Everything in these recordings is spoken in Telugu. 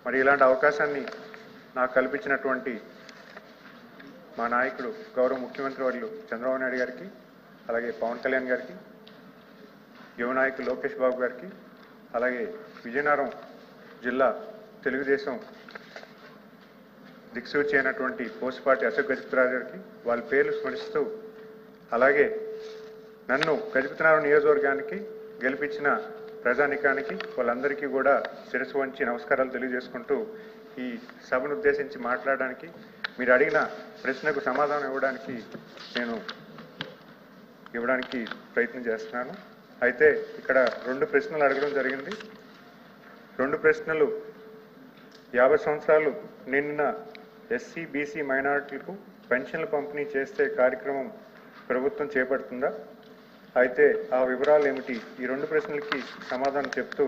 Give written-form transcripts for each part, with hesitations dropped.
మరి ఇలాంటి అవకాశాన్ని నాకు కల్పించినటువంటి మా నాయకుడు గౌరవ ముఖ్యమంత్రి వర్యులు చంద్రబాబు నాయుడు గారికి, అలాగే పవన్ కళ్యాణ్ గారికి, యువ నాయకులు లోకేష్ బాబు గారికి, అలాగే విజయనగరం జిల్లా తెలుగుదేశం దిక్సూచి అయినటువంటి పోసిపాటి అశోక్ గజపతిరాజు గారికి వాళ్ళ పేర్లు స్మరిస్తూ, అలాగే నన్ను గజపతినగరం నియోజకవర్గానికి గెలిపించిన ప్రజానికానికి వాళ్ళందరికీ కూడా శిరస్సు వంచి నమస్కారాలు తెలియజేసుకుంటూ ఈ సభను ఉద్దేశించి మాట్లాడడానికి, మీరు అడిగిన ప్రశ్నకు సమాధానం ఇవ్వడానికి ప్రయత్నం చేస్తున్నాను. అయితే ఇక్కడ 2 ప్రశ్నలు అడగడం జరిగింది. 2 ప్రశ్నలు 50 సంవత్సరాలు నిండిన ఎస్సీ, బీసీ మైనారిటీలకు పెన్షన్లు పంపిణీ చేసే కార్యక్రమం ప్రభుత్వం చేపడుతుందా? అయితే ఆ వివరాలు ఏమిటి? ఈ 2 ప్రశ్నలకి సమాధానం చెప్తూ,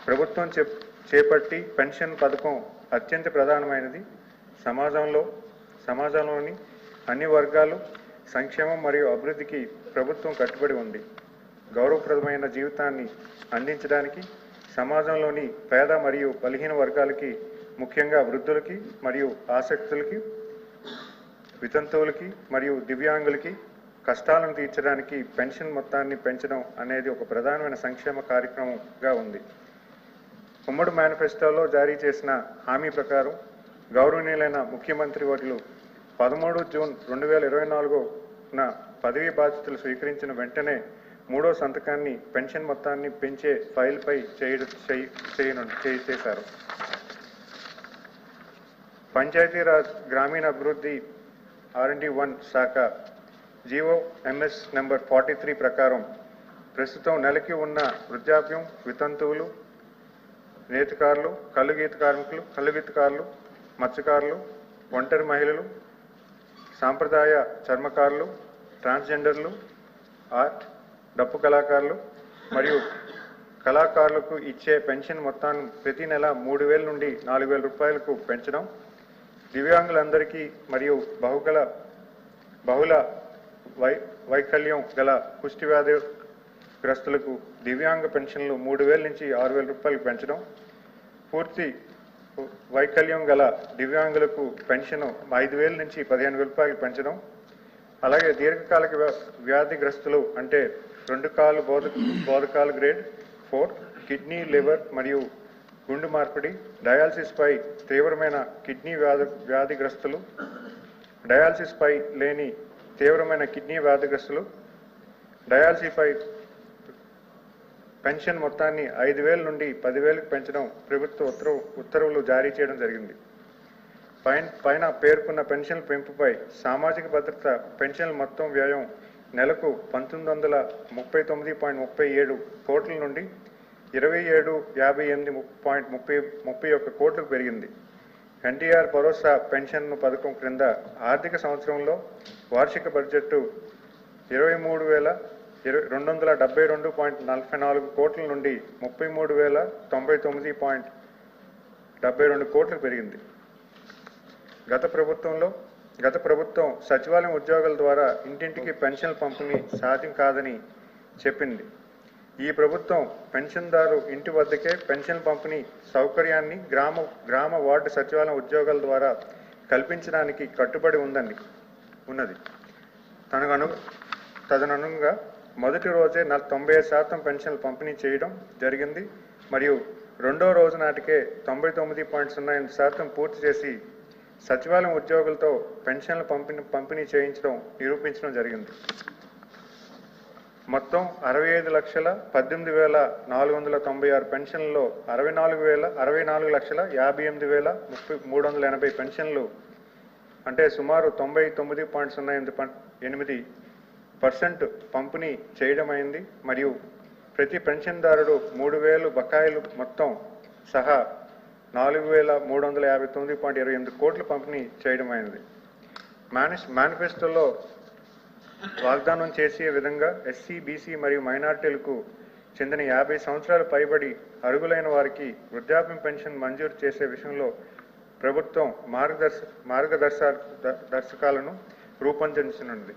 ప్రభుత్వం చేపట్టి పెన్షన్ పథకం అత్యంత ప్రధానమైనది. సమాజంలోని అన్ని వర్గాలు సంక్షేమం మరియు అభివృద్ధికి ప్రభుత్వం కట్టుబడి ఉంది. గౌరవప్రదమైన జీవితాన్ని అందించడానికి సమాజంలోని పేద మరియు బలహీన వర్గాలకి, ముఖ్యంగా వృద్ధులకి మరియు ఆసక్తులకి, వితంతువులకి మరియు దివ్యాంగులకి కష్టాలను తీర్చడానికి పెన్షన్ మొత్తాన్ని పెంచడం అనేది ఒక ప్రధానమైన సంక్షేమ కార్యక్రమంగా ఉంది. ఉమ్మడి మేనిఫెస్టోలో జారీ చేసిన హామీ ప్రకారం గౌరవనీయులైన ముఖ్యమంత్రి వర్యులు 13 జూన్ 2024న పదవీ బాధ్యతలు స్వీకరించిన వెంటనే 3వ సంతకాన్ని పెన్షన్ మొత్తాన్ని పెంచే ఫైల్పై చేశారు. పంచాయతీరాజ్ గ్రామీణాభివృద్ధి R&D1 శాఖ జీవో MS నెంబర్ 43 ప్రకారం ప్రస్తుతం నెలకి ఉన్న వృద్ధాప్యం, వితంతువులు, నేతకారులు, కల్లుగీతకారులు, మత్స్యకారులు, ఒంటరి మహిళలు, సాంప్రదాయ చర్మకారులు, ట్రాన్స్జెండర్లు, ఆర్ట్, డప్పు కళాకారులు మరియు కళాకారులకు ఇచ్చే పెన్షన్ మొత్తాన్ని ప్రతి నెల 3,000 నుండి 4,000 రూపాయలకు పెంచడం, దివ్యాంగులందరికీ మరియు బహుళ వైకల్యం గల కుష్టి వ్యాధిగ్రస్తులకు దివ్యాంగ పెన్షన్లు 3,000 నుంచి 6,000 రూపాయలకు పెంచడం, పూర్తి వైకల్యం గల దివ్యాంగులకు పెన్షన్ 5,000 నుంచి 15,000 రూపాయలకు పెంచడం, అలాగే దీర్ఘకాలిక వ్యాధిగ్రస్తులు అంటే 2 కాలు బోధకాలు గ్రేడ్ 4, కిడ్నీ, లివర్ మరియు గుండె మార్పిడి, డయాలసిస్ పై తీవ్రమైన కిడ్నీ వ్యాధిగ్రస్తులు, డయాలసిస్ పై లేని తీవ్రమైన కిడ్నీ వ్యాధిగ్రస్తులు, డయాలసిస్ పై పెన్షన్ మొత్తాన్ని 5,000 నుండి 10,000కు పెంచడం ప్రభుత్వ ఉత్తర్వులు జారీ చేయడం జరిగింది. పైన పేర్కొన్న పెన్షన్ పెంపుపై సామాజిక భద్రత పెన్షన్ల మొత్తం వ్యయం నెలకు 1939.37 కోట్ల నుండి 2758.31 కోట్లకు పెరిగింది. ఎన్టీఆర్ భరోసా పెన్షన్ పథకం క్రింద ఆర్థిక సంవత్సరంలో వార్షిక బడ్జెట్ 23,272.44 కోట్ల నుండి 33,099.72 కోట్లకు పెరిగింది. గత ప్రభుత్వం సచివాలయం ఉద్యోగుల ద్వారా ఇంటింటికి పెన్షన్ల పంపిణీ సాధ్యం కాదని చెప్పింది. ఈ ప్రభుత్వం పెన్షన్దారు ఇంటి వద్దకే పెన్షన్ పంపిణీ సౌకర్యాన్ని గ్రామ వార్డు సచివాలయం ఉద్యోగుల ద్వారా కల్పించడానికి కట్టుబడి ఉన్నది. తదనుగుణంగా మొదటి రోజే 95% పెన్షన్లు పంపిణీ చేయడం జరిగింది మరియు 2వ రోజు నాటికే 99.08% పూర్తి చేసి సచివాలయం ఉద్యోగులతో పెన్షన్లు పంపిణీ నిరూపించడం జరిగింది. మొత్తం 65,18,496 పెన్షన్లలో 64,58,380 పెన్షన్లు అంటే సుమారు 99.08% పంపిణీ చేయడమైంది మరియు ప్రతి పెన్షన్దారుడు 3,000 బకాయిలు మొత్తం సహా 4,359.28 కోట్లు పంపిణీ చేయడమైనది. మేనిఫెస్టోలో వాగ్దానం చేసే విధంగా ఎస్సీ, బీసీ మరియు మైనార్టీలకు చెందిన 50 సంవత్సరాలు పైబడి అర్హులైన వారికి వృద్ధాప్యం పెన్షన్ మంజూరు చేసే విషయంలో ప్రభుత్వం మార్గదర్శకాలను రూపొందించనుంది.